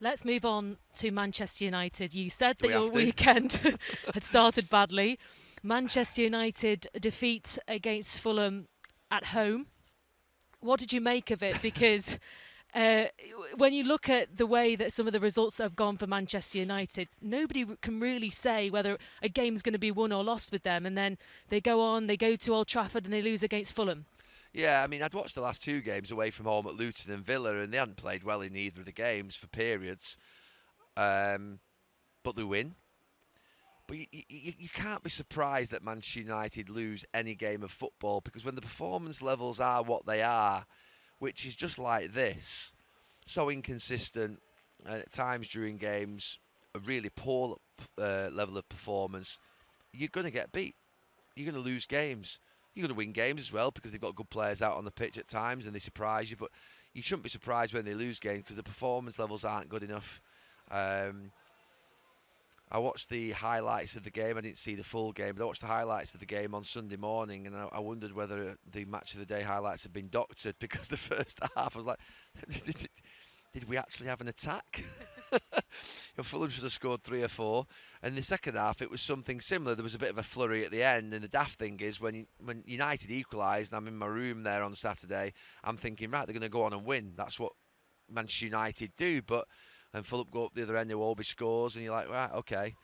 Let's move on to Manchester United. You said Do that we your have to? weekend had started badly. Manchester United defeat against Fulham at home. What did you make of it? Because uh, when you look at the way that some of the results that have gone for Manchester United, nobody can really say whether a game's going to be won or lost with them. And then they go on, they go to Old Trafford and they lose against Fulham. Yeah, I mean, I'd watched the last two games away from home at Luton and Villa, and they hadn't played well in either of the games for periods. Um, but they win. But you can't be surprised that Manchester United lose any game of football because when the performance levels are what they are, which is just like this, so inconsistent, and at times during games, a really poor level of performance, you're going to get beat. You're going to lose games. You're going to win games as well because they've got good players out on the pitch at times and they surprise you. But you shouldn't be surprised when they lose games because the performance levels aren't good enough. Um, I watched the highlights of the game. I didn't see the full game, but I watched the highlights of the game on Sunday morning, and I wondered whether the match of the day highlights had been doctored because the first half I was like, did we actually have an attack? Fulham should have scored 3 or 4, and the second half it was something similar. There was a bit of a flurry at the end, and the daft thing is when United equalised, and I'm in my room there on Saturday, I'm thinking, right, they're going to go on and win. That's what Manchester United do, but and Fulham go up the other end, Iwobi scores, and you're like, right, okay.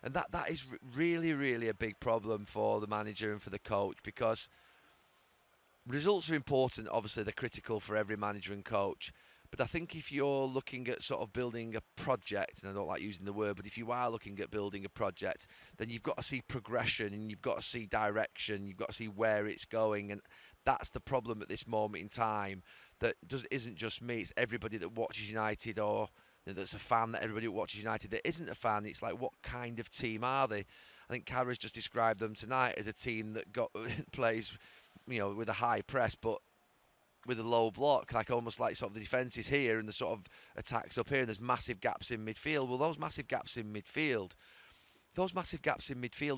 And that is really, really a big problem for the manager and for the coach because results are important. Obviously, they're critical for every manager and coach. But I think if you're looking at sort of building a project, and I don't like using the word, but if you are looking at building a project, then you've got to see progression and you've got to see direction, you've got to see where it's going. And that's the problem at this moment in time that isn't just me, it's everybody that watches United or that's a fan, that everybody who watches United that isn't a fan. It's like, what kind of team are they? I think Carra's just described them tonight as a team that plays, with a high press, but with a low block, like almost like sort of the defence is here and the sort of attacks up here, and there's massive gaps in midfield. Well, those massive gaps in midfield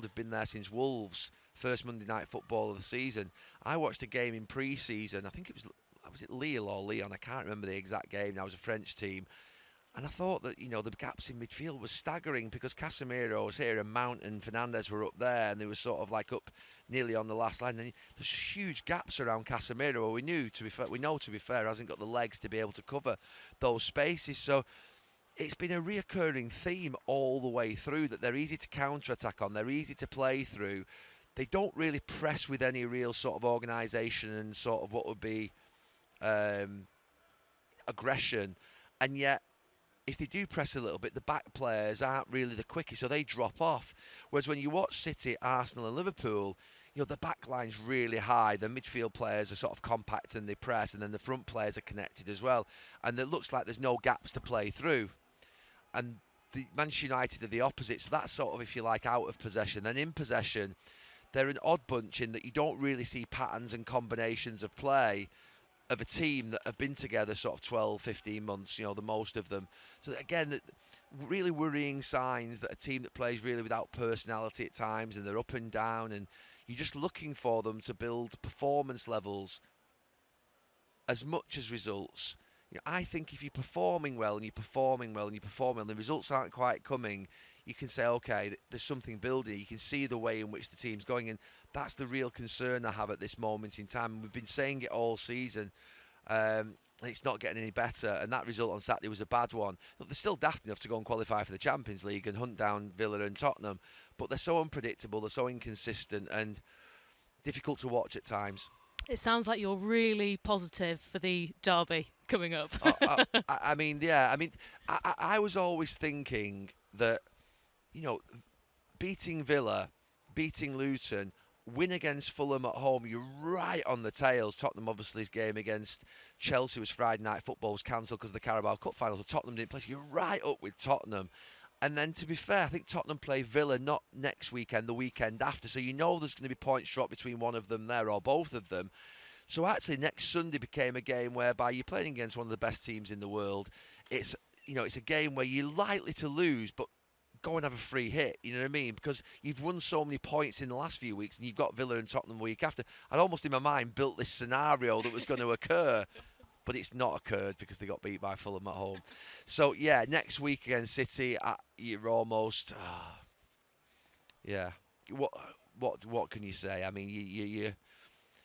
have been there since Wolves' first Monday night football of the season. I watched a game in pre-season. I think was it Lille or Lyon? I can't remember the exact game. Now it was a French team, and I thought that, the gaps in midfield was staggering because Casemiro was here and Mount and Fernandes were up there and they were sort of like up nearly on the last line. And there's huge gaps around Casemiro. We know to be fair, hasn't got the legs to be able to cover those spaces. So it's been a reoccurring theme all the way through that they're easy to counter-attack on, they're easy to play through. They don't really press with any real sort of organisation and sort of what would be aggression. And yet if they do press a little bit, the back players aren't really the quickest, so they drop off. Whereas when you watch City, Arsenal and Liverpool, the back line's really high. The midfield players are sort of compact and they press, and then the front players are connected as well. And it looks like there's no gaps to play through. And the Manchester United are the opposite, so that's sort of, if you like, out of possession. Then in possession, they're an odd bunch in that you don't really see patterns and combinations of play of a team that have been together sort of 12, 15 months, the most of them. So again, really worrying signs that a team that plays really without personality at times and they're up and down and you're just looking for them to build performance levels as much as results. I think if you're performing well and you're performing well and you're performing well and the results aren't quite coming, you can say, okay, there's something building. You can see the way in which the team's going, and that's the real concern I have at this moment in time. We've been saying it all season. It's not getting any better, and that result on Saturday was a bad one. Look, they're still daft enough to go and qualify for the Champions League and hunt down Villa and Tottenham, but they're so unpredictable, they're so inconsistent, and difficult to watch at times. It sounds like you're really positive for the derby coming up. I mean, yeah. I mean, I was always thinking that, you know, beating Villa, beating Luton, win against Fulham at home, you're right on the tails. Tottenham, obviously, his game against Chelsea was Friday night football, was cancelled because of the Carabao Cup final, so Tottenham didn't play. So you're right up with Tottenham. And then, to be fair, I think Tottenham play Villa not next weekend, the weekend after. So you know there's going to be points dropped between one of them there or both of them. So actually, next Sunday became a game whereby you're playing against one of the best teams in the world. It's it's a game where you're likely to lose, but go and have a free hit. You know what I mean? Because you've won so many points in the last few weeks, and you've got Villa and Tottenham the week after. I'd almost in my mind built this scenario that was going to occur. but it's not occurred because they got beat by Fulham at home. So yeah, next week against City, you're almost yeah. What what can you say? I mean,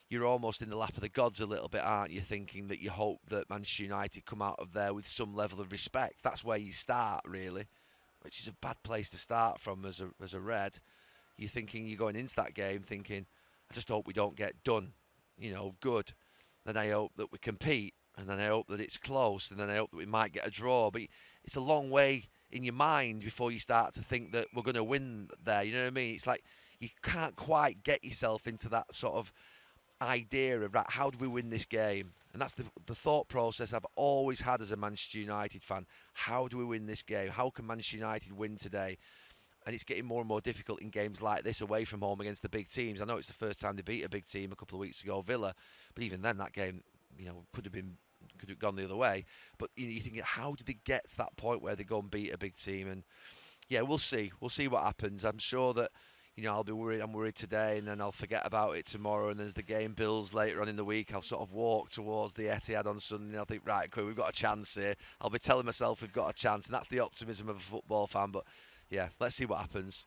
you're almost in the lap of the gods a little bit, aren't you? Thinking that you hope that Manchester United come out of there with some level of respect. That's where you start, really, which is a bad place to start from as a Red. You're thinking you're going into that game thinking, I just hope we don't get done, good. Then I hope that we compete, and then I hope that it's close, and then I hope that we might get a draw. But it's a long way in your mind before you start to think that we're going to win there. You know what I mean? It's like you can't quite get yourself into that sort of idea of, right, how do we win this game? And that's the thought process I've always had as a Manchester United fan. How do we win this game? How can Manchester United win today? And it's getting more and more difficult in games like this away from home against the big teams. I know it's the first time they beat a big team a couple of weeks ago, Villa, but even then that game, could have gone the other way. But you're thinking, how do they get to that point where they go and beat a big team? And yeah, we'll see. We'll see what happens. I'm sure that I'll be worried. I'm worried today, and then I'll forget about it tomorrow. And as the game builds later on in the week, I'll sort of walk towards the Etihad on Sunday. And I'll think, right, cool, we've got a chance here. I'll be telling myself we've got a chance, and that's the optimism of a football fan. But yeah, let's see what happens.